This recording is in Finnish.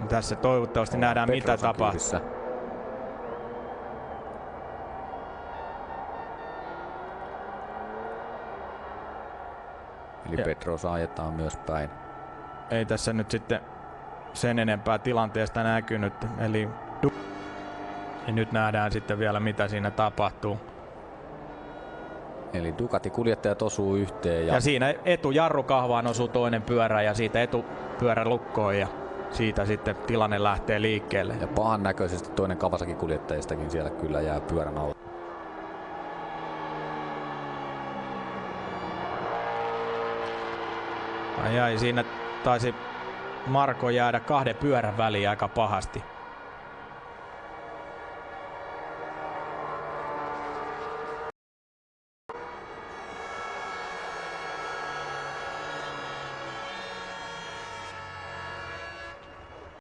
Tässä toivottavasti nähdään mitä tapahtuu. Eli Pedrosa ajetaan myös päin. Ei tässä nyt sitten sen enempää tilanteesta näkynyt. Eli nyt nähdään sitten vielä mitä siinä tapahtuu. Eli Ducati-kuljettajat osuu yhteen. Ja siinä etujarrukahvaan osuu toinen pyörä ja siitä etupyörä lukkoon ja siitä sitten tilanne lähtee liikkeelle. Ja pahan näköisesti toinen Kawasaki-kuljettajistakin siellä kyllä jää pyörän alle. Ai siinä taisi Marko jäädä kahden pyörän väliin aika pahasti.